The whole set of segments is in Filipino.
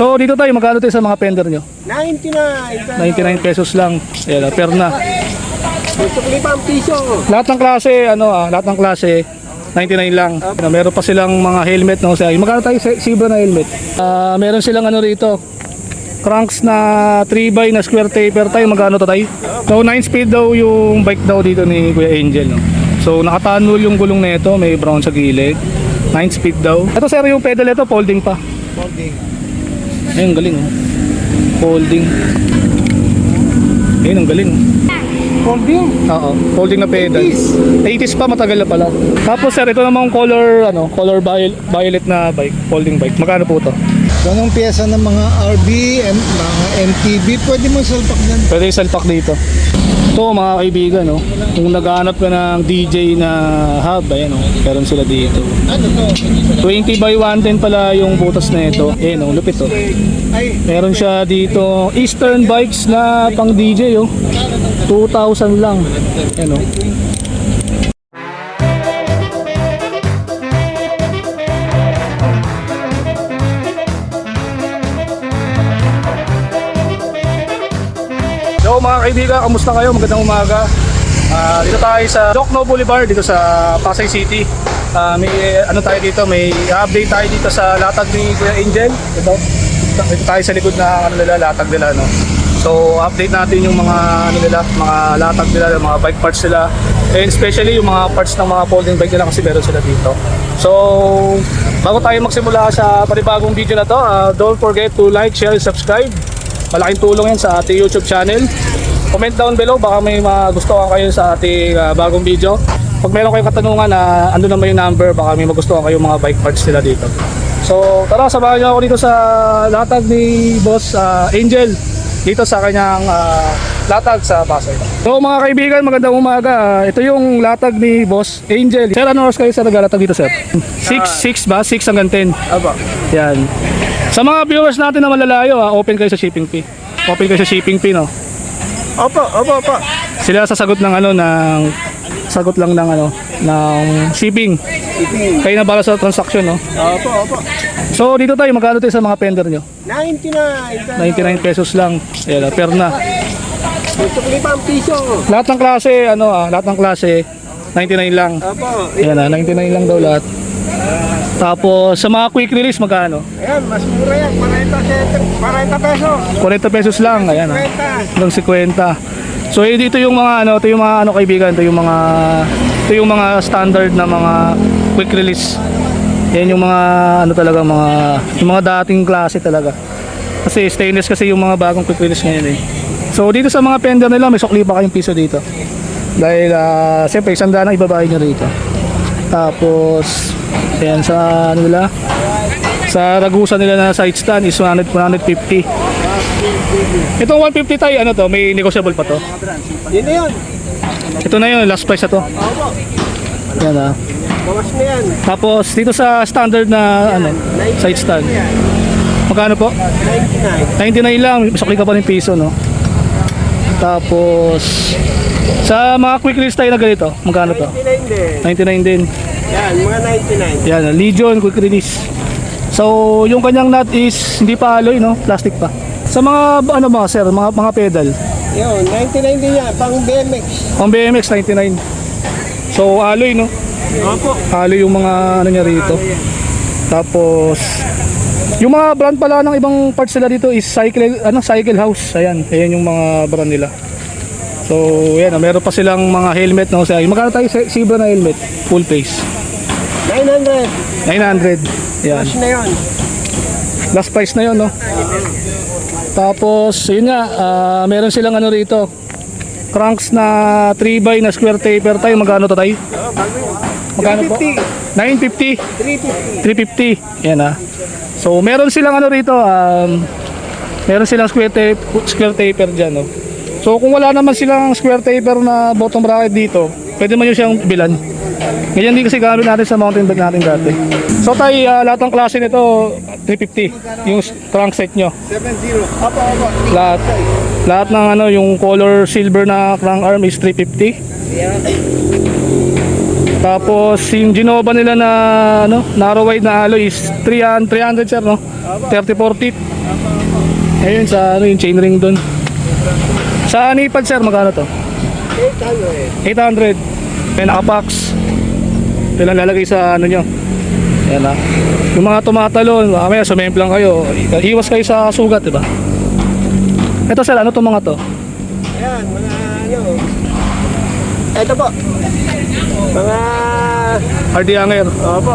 So dito tayo, magkano tayo sa mga fender nyo? 99. 99 pesos lang. Ayan, perna. Gusto ko 5 piso. Lahat ng klase, lahat ng klase 99 lang. Meron pa silang mga helmet, no? Magkano tayo sa Zebra na helmet? Meron silang rito. Cranks na 3x na square taper tayo. Magkano to tayo? So 9 speed daw yung bike daw dito ni Kuya Angel, no? So nakatanol yung gulong nito, may brown sa gilid. 9 speed daw. Ito sir, yung pedal ito folding pa. Folding. Ayun, galing, oh. Folding. Ayun, ang galing, oh. Folding? Oo, folding na pedal. 80s pa, matagal na pala. Tapos sir, ito namang color violet na bike, folding bike. Magkano po to? Ganong pyesa ng mga RB, mga MTB, pwede mo salpak dyan. Pwede isalpak dito. Ito mga kaibigan, no? Kung naghahanap ka ng DJ na hub, ayan, oh, meron sila dito. Ano to? 20 by 110 pala yung butas na ito. Ayan, oh, lupit, oh. Meron siya dito Eastern bikes na pang DJ, oh. 2,000 lang. Ayan, oh. So mga kaibigan, kamusta kayo? Magandang umaga. Dito tayo sa Jokno Boulevard dito sa Pasay City. May tayo dito, may update tayo dito sa latag ni Kuya Angel. Ito tayo sa likod na latag nila, no. So update natin yung mga mga latag nila, mga bike parts nila. And especially yung mga parts ng mga folding bike nila kasi meron sila dito. So bago tayo magsimula sa panibagong video na to, don't forget to like, share, subscribe. Malaking tulong yan sa ating YouTube channel. Comment down below, baka may magustuhan kayo sa ating bagong video. Pag meron kayong katanungan na ano naman yung number, baka may magustuhan kayo mga bike parts nila dito. So tara, samahan niyo ako dito sa latag ni Boss Angel dito sa kanyang latag sa Pasay. So mga kaibigan, magandang umaga. Ito yung latag ni Boss Angel. Sir, ano oras kayo sa naglatag dito, sir? 6 ba? 6 hanggang 10. Aba. Yan. Sa mga viewers natin na malalayo, open kayo sa shipping fee. Open kayo sa shipping fee, no? Opo. Sila sasagot ng sagot lang ng ng shipping. Kayo na para sa transaction, no? Opo. So dito tayo, magkano tayo sa mga fender nyo? 99. 99 pesos lang. Ayan, perna. Gusto ko 5 piso. Lahat ng klase, lahat ng klase 99 lang. Opo. Ayan, 99 lang daw lahat. Tapos sa mga quick release magkano? Ayan, mas mura yan. 40 pesos. 40 pesos lang, ayan. 50. Hanggang 50. So dito yung mga ito yung mga kaibigan, ito yung mga standard na mga quick release. Yan yung mga talaga yung mga dating klase talaga. Kasi stainless kasi yung mga bagong quick release ngayon, eh. So dito sa mga fender nila may sukli pa kayong piso dito. Dahil siyempre isang daan ang ibabayad nyo rito. Tapos ayan, sa nila sa ragusan nila na side stand is 150. Itong 150 tayo, to, may negotiable pa to. Yun na yun. Ito na yun, last price na to. Opo. Yan, Bawas na yan. Tapos dito sa standard na side stand. Magkano po? 99. 99 lang, masakli ka pa ng piso, no? Tapos sa mga quick release tayo na ganito, magkano to? 99 din. 99 din. Yan, mga 99. Yan, Legion quick release. So yung kanyang nut is hindi pa alloy, no? Plastic pa. Sa mga sir, mga pedal. Yun, 99 din yan. Pang BMX. Pang BMX 99. So alloy, no? Opo. Alloy yung mga niya rito. Tapos yung mga brand pala ng ibang parts nila dito is Cycle House. Ayan yung mga brand nila. So yan, meron pa silang mga helmet, no? Magkano tayo sa Zebra na helmet? Full face. 900. 900. Yan. Cash na yun. Last price na yun, no? Tapos yun nga, meron silang rito. Cranks na 3x na square taper tayo. Magkano to tayo? Magkano po? 950. 350. Yan, So meron silang rito, meron silang square taper dyan, no? So kung wala naman silang square taper na bottom bracket dito, pwede man nyo siyang bilan. Ganyan din kasi gamit natin sa mountain bike natin dati. So tayo, lahat ng klase nito 350 yung crankset nyo. 70. Opo. Lahat ng yung color silver na crank arm is 350. Yan. Tapos yung Genova nila na ano, narrow wide na alloy is 300 sir, no? 34 teeth. Ayun sa ano yung chainring doon. Sa anipad sir, magkano to? 800. May nakapax. Ito lang lalagay sa ano nyo. Yan na. Yung mga tumatalon, mamaya sumemplang kayo. Iwas kayo sa sugat, diba? Ito sir, ano to mga to? Ayan, mga ano. Ito po. Mga... Hardy hanger. Opo.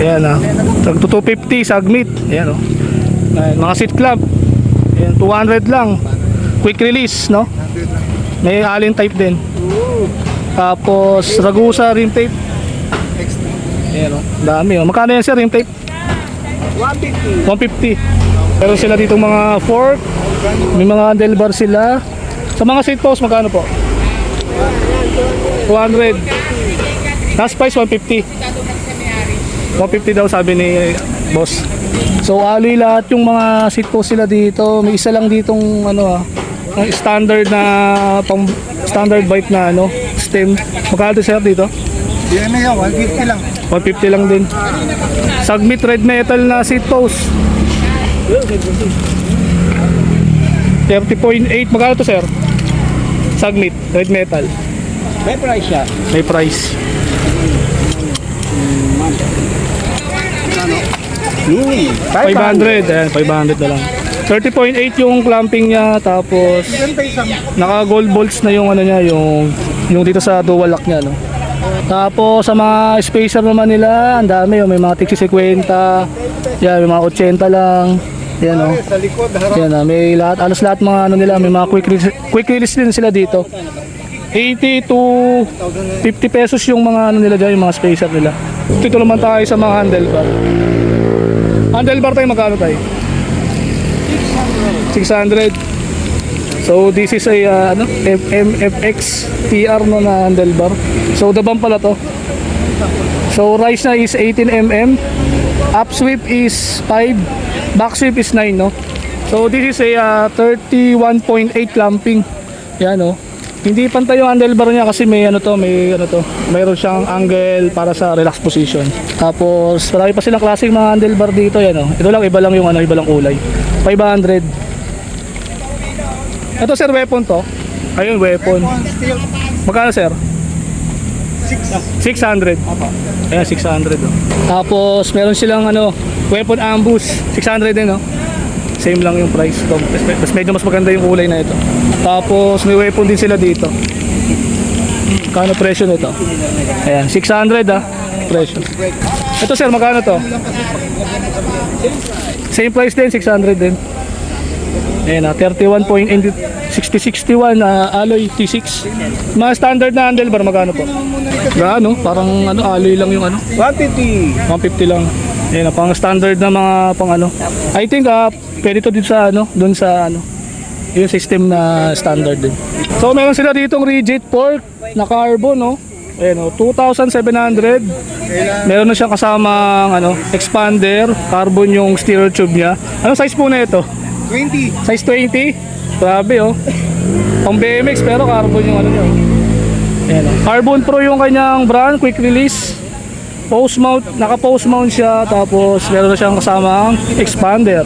Ayan na. Tag 250 sagmit. Ayan o. Ayan, mga seat clamp. Ayan, 200 lang. Quick release, no? May allen type din. Tapos Ragusa rim tape. Ayan o. Dami o. Magkano yan sir rim tape? 150. 150. Pero sila dito mga fork. May mga handlebar sila. Sa mga seat post magkano po? 200. Last price 150. 150 daw sabi ni boss. So alloy lahat yung mga seat post sila dito. May isa lang ditong ano ang standard na pang standard bike na ano stem. Magkano sir dito? DMA yun, 150 lang. 150 lang din. Sagmit red metal na seat post. 30.8. Magkano to sir? Sagmit red metal. May price siya. May price. Louis. 500. Ayan, 500 na lang. 30.8 yung clamping niya. Tapos naka gold bolts na yung ano niya, yung dito sa dual lock niya, no. Tapos sa mga spacer naman nila, ang dami, may mga tiksi 50. Yan, may mga 80 lang. Yan oh. Sa likod, harap. Yan, may lahat, alos lahat mga ano nila, may mga quick release din sila dito. 80 to 50 pesos yung mga ano nila dyan, yung mga spacer nila. Dito naman tayo sa mga handlebar. Handlebar tayo magkano tayo? 600. So this is a ano, FX TR no na handlebar. So the bump pala to. So rise na is 18 mm, up sweep is 5, back sweep is 9 no. So this is a 31.8 clamping. Yan no. Hindi pantay yung handlebar niya kasi may ano to, mayroon siyang angle para sa relax position. Tapos marami pa silang klaseng mga handlebar dito yan oh. Ito lang iba lang yung ano, iba lang kulay. 500. Ito sir, weapon to. Ayun, weapon. Steel, Magkano sir? 6. 600. Ayan, 600 oh. Tapos meron silang ano, weapon ambush. 600 din oh. Same lang yung price. Mas medyo mas maganda yung kulay na ito. Tapos may weapon din sila dito. Kano presyo nito? Ayan, 600 ah. Presyo. Ito sir, magkano to? Same price din, 600 din. Ayan ah, 31.6061 alloy T6. Mga standard na handlebar, magkano po? Gaano? Parang ano, alloy lang yung ano? 150. 150 lang. Ayan ah, pang standard na mga pang ano. I think pwede to dito sa ano, doon sa ano, yung system na standard din. So meron sila ditong rigid fork na carbon no. Ayan oh, 2,700. Meron na siyang kasamang ano, expander, carbon yung steer tube niya. Anong size po na ito? 20. Size 20. Grabe oh. Pang BMX pero carbon yung ano niya. Ayan oh. Carbon Pro yung kanyang brand, quick release. Post mount, naka post mount siya, tapos meron na siyang kasamang expander.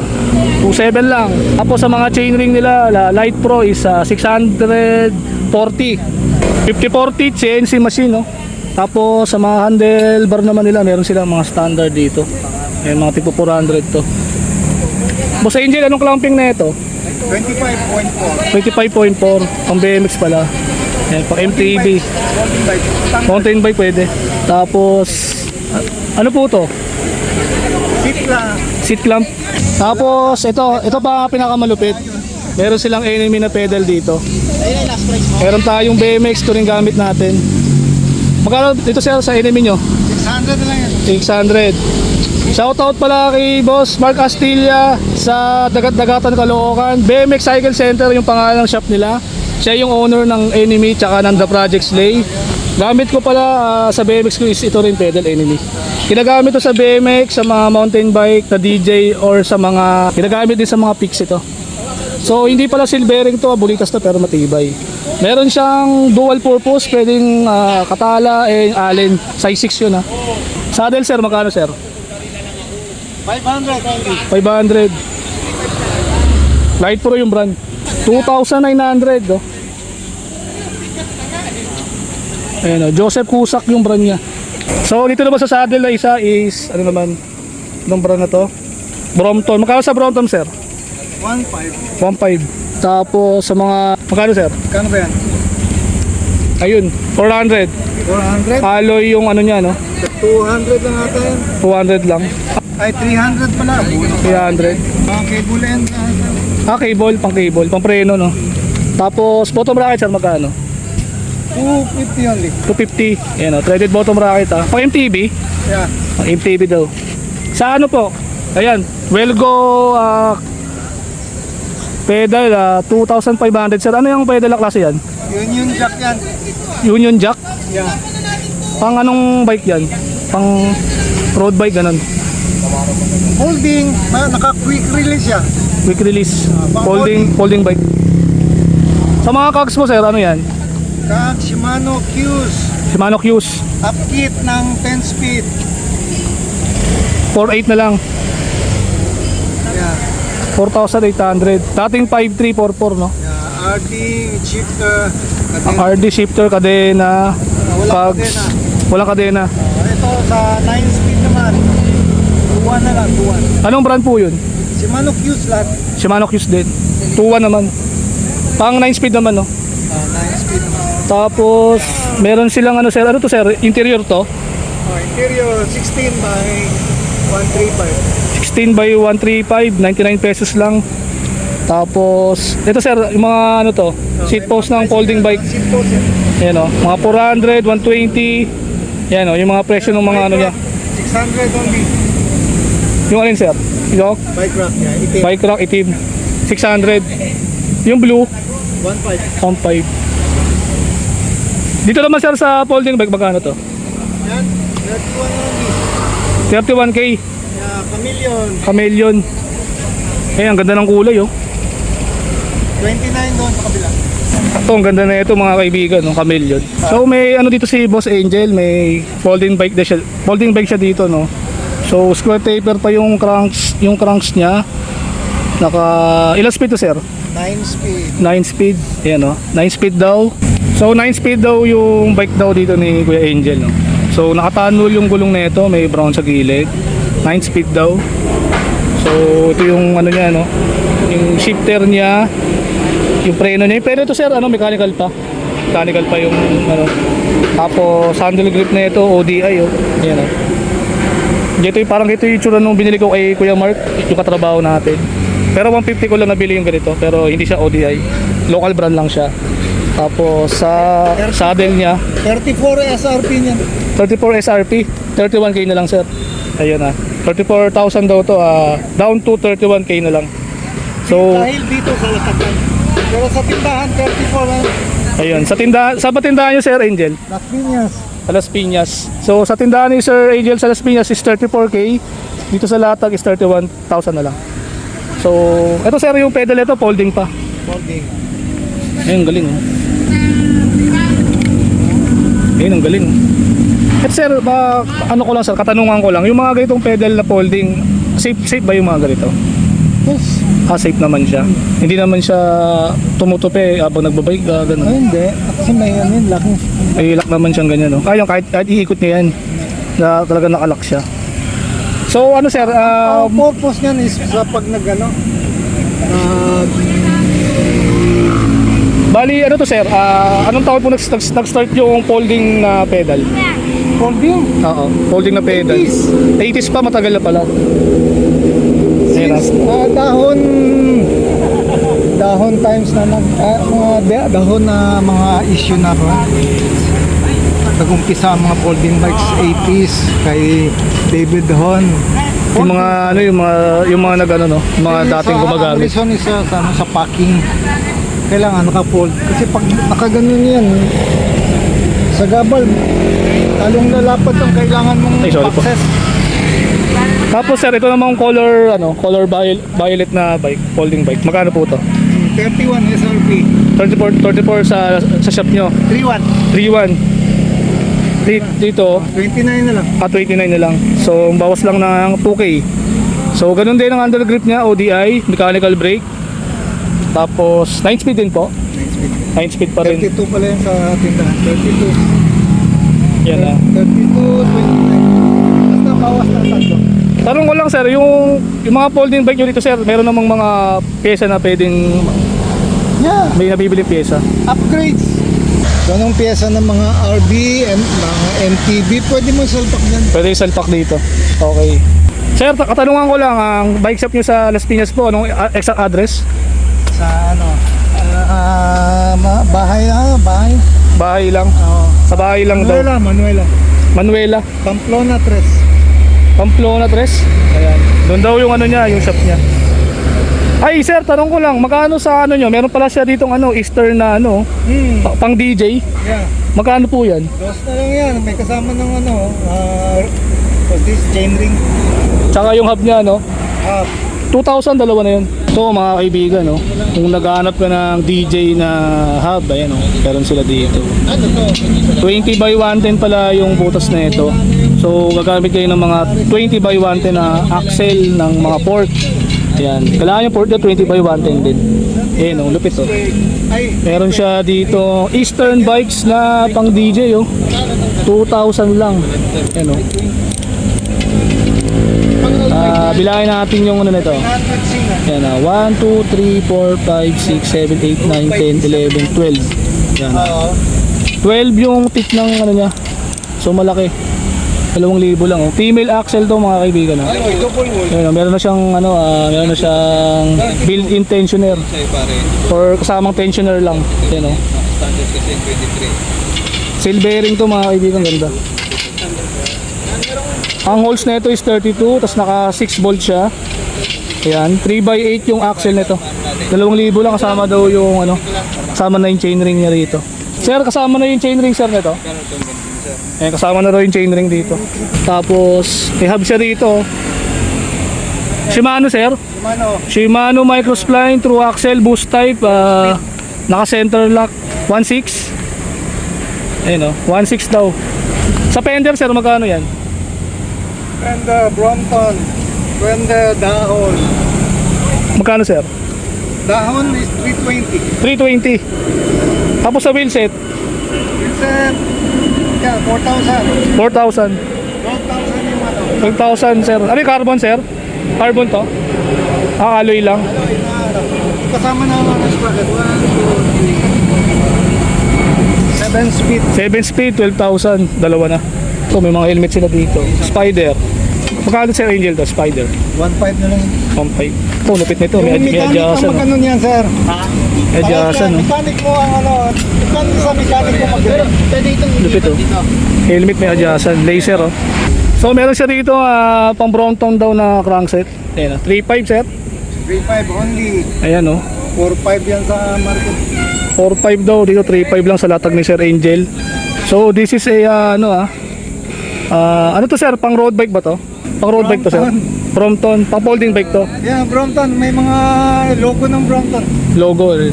27 lang. Tapos sa mga chainring nila, Light Pro is 640. 54 teeth CNC machine no. Tapos sa mga handlebar naman nila, meron silang mga standard dito. Ayan, mga tipo 400 to. Boss Angel, anong clamping na ito? 25.4. 25.4. Pang BMX pala. Ayan, pang MTB. Mountain bike pwede. Tapos ano po to? Seat lang. Seat clamp. Tapos ito pa pinakamalupit. Meron silang enemy na pedal dito. Meron tayong BMX to rin gamit natin. Magkano dito sir sa enemy nyo? 600 na lang yan. 600. Shoutout pala kay Boss Mark Astilla sa Dagat-Dagatan Caloocan. BMX Cycle Center yung pangalan ng shop nila. Siya yung owner ng Enemy tsaka ng The Project Slay. Gamit ko pala sa BMX ko is ito rin pedal Enemy. Ginagamit to sa BMX, sa mga mountain bike, na DJ or sa mga ginagamit din sa mga pics ito. So hindi pala silvering to, bulitas to pero matibay. Meron siyang dual purpose, pwedeng katala and allen. Size 6 yun ha. Saddle sir, magkano sir? 500 only. 500. Light Pro yung brand. 2,900 oh. Ayan oh, Joseph Cusack yung brand niya. So dito naman sa saddle na isa is, ano naman, anong brand na to? Brompton. Magkano sa Brompton sir? 1.5. 1.5. Tapos sa mga, magkano sir? Kano ba yan? Ayun, 400. 400? Alloy yung ano niya no? 200 lang ata yan. 200 lang. Ay, 300 pala. 300. Mga cable end. Cable, pang preno no. Tapos bottom bracket sir, magkano? 250 only. 250. Ayan o, threaded bottom bracket ha. Pang MTB? Yeah. Pang MTB daw. Sa ano po? Ayan, Welgo pedal 2,500 sir. Ano yung pedal na klase yan? Union jack yan. Union Jack? Yeah. Pang anong bike yan? Pang road bike ganun. Holding, naka-quick release siya. Quick release. Pang Folding bike. Sa mga cogs mo sir, ano yan? Kag Shimano Q's. Shimano Q's. Upkit ng 10 speed. 4.8 na lang. Yeah. 4,800. Dating 5,344 no? Yeah. RD, shifter. RD shifter, kadena, Walang cogs. kadena. Walang kadena. Ito sa 9 speed naman. 2-1 na lang, 2-1. Anong brand po yun? Shimano Q's lahat. Shimano Q's din. 2.1 naman. Pang 9 speed naman no? 9 speed naman. Tapos meron silang ano sir, ano to sir? Interior to? Interior 16 by 135. 16 by 135, 99 pesos lang. Tapos ito sir, yung mga ano to? Seat post ng folding bike. Seat post yan. Yan o, mga 400, 120. Yan o, yung mga presyo ng mga ano niya. 600 only. Yung alin sir? Yung Bike rack niya. Itim. bike rack itim. 600. Yung blue, 1.5. 1.5. Dito naman sir sa folding bike, magkano to? Yan. 31 only. 31k. Yeah, chameleon. Chameleon. Ang ganda ng kulay oh. 29 doon sa kabila. Ito, ang ganda na ito mga kaibigan, no? Chameleon. So may ano dito si Boss Angel, may folding bike siya. Folding bike siya dito, no. So square taper pa yung cranks niya. Naka ilang speed to sir? 9 speed. 9 speed. Ayan no. 9 speed daw. So 9 speed daw yung bike daw dito ni Kuya Angel, no. So nakatanol yung gulong na ito, may brown sa gilid. 9 speed daw. So ito yung ano niya, no. Yung shifter niya, yung preno niya. Yung preno ito sir, ano, mechanical pa. Mechanical pa yung ano. Tapos handle grip na ito, ODI oh. Ayan oh. Dito yung parang ito yung itsura nung binili ko kay Kuya Mark, yung katrabaho natin. Pero 150 ko lang nabili yung ganito, pero hindi siya ODI. Local brand lang siya. Tapos sa saddle niya, 34 SRP niya. 34 SRP, 31k na lang sir. Ayun ah. 34,000 daw to, down to 31k na lang. So, Dahil dito sa latagan. Pero sa tindahan, 34 lang. ayun, sa patindahan niyo Sir Angel, Las Piñas. sa Las Piñas. So sa tindahan ni Sir Angel sa Las Piñas is 34k. Dito sa Latag is 31,000 na lang. So, ito sir yung pedal ito, folding pa. Folding. Ayun, galing oh. Ayun, ang galing oh. At sir, ano ko lang sir, katanungan ko lang, yung mga ganitong pedal na folding, safe ba yung mga ganito? Yes. Safe naman siya. Hindi naman siya tumutupi habang nagbabike ka, Ay, gano'n. hindi. Kasi may ano yun, laki. May lock naman siyang ganyan, no? Kaya kahit iikot niya yan, na talaga nakalock siya. So, ano sir, Ang purpose niyan is sa pag nag-ano, bali, ano to sir, anong taon po nag-start yung folding na pedal? folding. Oo, folding na pedal. 80s. 80s pa, matagal na pala. Since dahon times na mga dahon na mga issue na ron. Nag-umpisa ang mga folding bikes 80s kay David Hon. Yung mga, ano, yung mga nag, ano, no? Yung mga dating gumagamit. Ang reason is sa packing. Kailangan naka-fold. Kasi pag nakaganon yan, sa gabal, talong lalapat ang kailangan mong Ay, sorry po. access. Tapos sir, ito namang color violet na bike, folding bike. Magkano po to? 31 SRP. 34 sa shop nyo. 31. 3.1. Dito, 29 na lang. 29 na lang. So, bawas lang ng 2K. So, ganun din ang handle grip niya, ODI, mechanical brake. Tapos, 9 speed din po. 9 speed pa rin. 32 pala yan sa tindahan. 32. Yan na. 32, 29. Basta bawas na tatlo. Tanong ko lang sir, yung mga folding bike nyo dito sir, meron namang mga pyesa na pwedeng Yeah. may nabibiling pyesa. Upgrades. Ganong pyesa ng mga RB, mga MTB, pwede mo salpak yan. Pwede isalpak dito. Okay. Sir, katanungan ko lang, ang bike shop nyo sa Las Piñas po, anong exact address? Sa ano, bahay na, bahay. Bahay lang. Oo. Sa bahay lang daw. Manuela. Manuela. Pamplona 3. Pamplona 3. Ayan. Doon daw yung ano niya, yung shop niya. Ay sir, tanong ko lang, magkano sa ano nyo? Meron pala siya ditong ano, Eastern na ano, pang DJ. Yeah. Magkano po yan? Dos na lang yan. May kasama ng ano, what's this, chain ring. Tsaka yung hub niya, no? 2,000, dalawa na yun. So mga kaibigan, no? Kung naghahanap ka ng DJ na hub, ayan, no? Meron sila dito. Ano to? 20 by 110 pala yung butas na ito. So gagamit kayo ng mga 20 by 110 na axle ng mga port. Ayan. Kailangan yung port na 20 by 110 din. Ayan, no? Lupit, oh. Ay, Meron siya dito Eastern bikes na pang DJ, oh. 2,000 lang. Ayan, oh. Bilangin natin yung ano nito. Yan na, 1, 2, 3, 4, 5, 6, 7, 8, 9, 10, 11, 12. Yan. 12 yung tip ng ano niya. So malaki. 2,000 lang. Oh. Female axle to mga kaibigan. Oh. Yan, meron na siyang ano, meron na siyang built-in tensioner. Or kasamang tensioner lang. Yan, oh. Seal bearing to mga kaibigan, ganda. Ang holes na ito is 32, tapos naka 6 bolt siya. Ayan, 3x8 yung axle nito. 2,000 lang, kasama daw yung ano, kasama na yung chainring niya rito. Sir, kasama na yung chainring sir nito. Ayan, kasama na raw yung chainring dito. Tapos, may hub siya rito. Shimano sir. Shimano microspline, true axle, boost type, naka center lock, 1.6. Ayan o, 1.6 daw. Sa fender sir, magkano yan? and Brompton, and Dahon. Magkano sir? Dahon is 320. 320. Tapos sa wheelset, Vincent, yeah, 4,000. 4,000. 12,000 yung ano. 12,000 sir. Ano yung carbon sir? Carbon to? Alloy lang. Kasama na ang sprocket. 1, 2, 3. 7 speed. 7 speed, 12,000. Dalawa na. So may mga helmet sila dito. Spider. Magkano sir Angel to? Spider. 1.5 na lang. 1.5. Oh, lupit nito. May Yung mechanic adjustan. ang magkano niyan, sir? May adjustan. No? Mechanic mo ang ano, mechanic sa mechanic mo mag-direct. Lupit oh. Helmet may adjustan. Laser oh. So meron siya dito pang Brompton daw na crankset. Ayan 3.5 sir. 3.5 only. Ayan oh. 4.5 yan sa market. 4.5 daw. Dito 3.5 lang sa latag ni Sir Angel. So this is a ano to sir? Pang road bike ba to? Pang road bike to sir? Brompton. Pang folding bike to? Yeah, Brompton. May mga logo ng Brompton. Logo rin.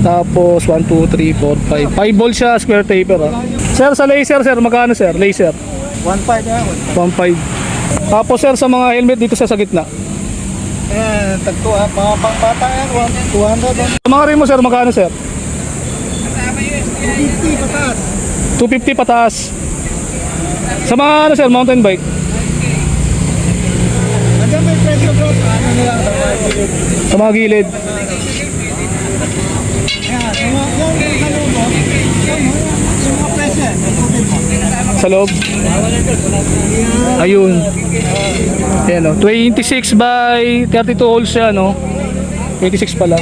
Tapos 1, 2, 3, 4, 5. 5 volts siya, square taper ha. Sir, sa laser sir, magkano sir? Laser. 1.5 yan. 1.5. Tapos sir, sa mga helmet dito sa gitna. Yan, tagto ha. Mga pangbata yan. 200. Sa mga rin mo sir, magkano sir? 250 pataas. 250 pataas. Sa mga ano sir, mountain bike. Nandiyan may presyo bro. Ano nila? Sa mga gilid. Yan, yung sa logo. Yung mga presyo. Sa loob. Ayun. Ayan o. 26 by 32 holes siya no. 26 pala.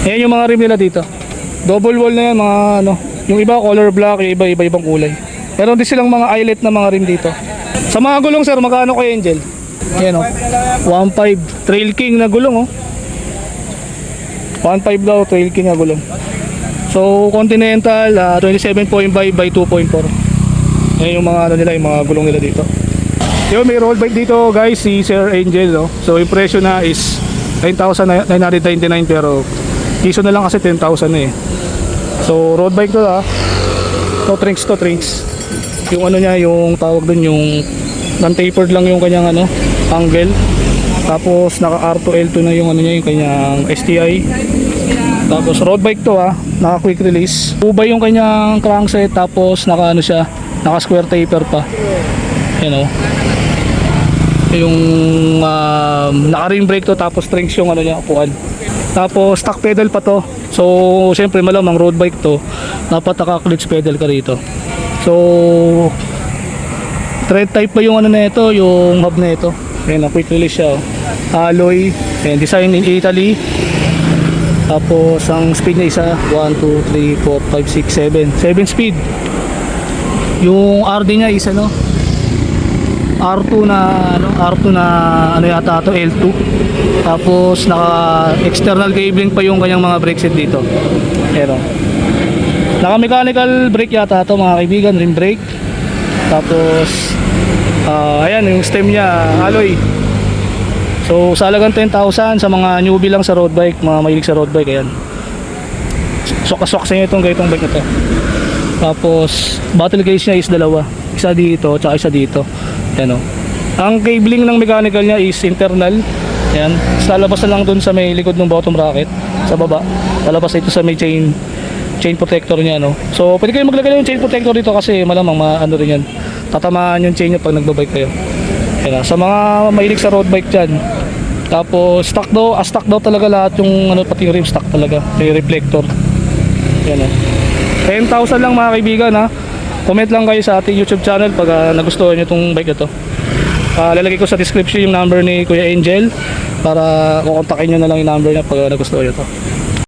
Ayan yung mga rim nila dito. Double wall na yan mga ano. Yung iba color black, yung iba iba-ibang kulay. Meron din silang mga eyelet na mga rim dito. Sa mga gulong sir, magkano kay Angel? Ayan o. 1.5. Trail King na gulong o. 1.5 daw Trail King na gulong. So Continental 27.5 by 2.4. Ayan yung mga ano nila, yung mga gulong nila dito. Yung may road bike dito guys, si Sir Angel, no? So yung presyo na is 9,999 pero piso na lang kasi 10,000 na eh. So road bike to to trinks. Yung ano niya, yung tawag dun, yung non-tapered lang yung kanyang ano, angle. Tapos naka R2L2 na yung ano niya, yung kanyang STI. Tapos road bike to naka quick release. Ubay yung kanyang crankset, tapos naka ano siya, naka square taper pa. You know. Yung naka rim brake to, tapos strings yung ano niya, upuan. Tapos stock pedal pa to. So syempre malamang road bike to, dapat naka clutch pedal ka rito. So tread type pa yung ano na ito, yung hub na ito. Ayan, quick release siya. Alloy, ayan, design in Italy. Tapos ang speed niya isa 1, 2, 3, 4, 5, 6, 7 speed. Yung RD niya is ano, R2 na ano yata to, L2. Tapos naka external cabling pa yung kanyang mga brake set dito. Pero naka mechanical brake yata to mga kaibigan, rim brake. Tapos ayan yung stem niya, alloy. So sa halagang 10,000 sa mga newbie lang sa road bike, mga mahilig sa road bike, ayan. Swak sa inyo itong bike na to. Tapos battle cage niya is dalawa, isa dito tsaka isa dito. Ayan, ang cabling ng mechanical niya is internal. Ayan, lalabas na lang dun sa may likod ng bottom bracket sa baba. Lalabas ito sa may chain protector niya, no. So pwede kayo maglagay ng chain protector dito kasi malamang ano rin yan, tatamaan yung chain niya pag nagbabike kayo. Ayan, sa mga mahilig sa road bike dyan. Tapos stock daw talaga lahat yung ano, pati yung rim stock talaga, may reflector. Ayan, 10,000 lang mga kaibigan, comment lang kayo sa ating YouTube channel pag nagustuhan nyo itong bike na to. Lalagay ko sa description yung number ni Kuya Angel para kukontakin nyo na lang yung number niya pag nagustuhan nyo to.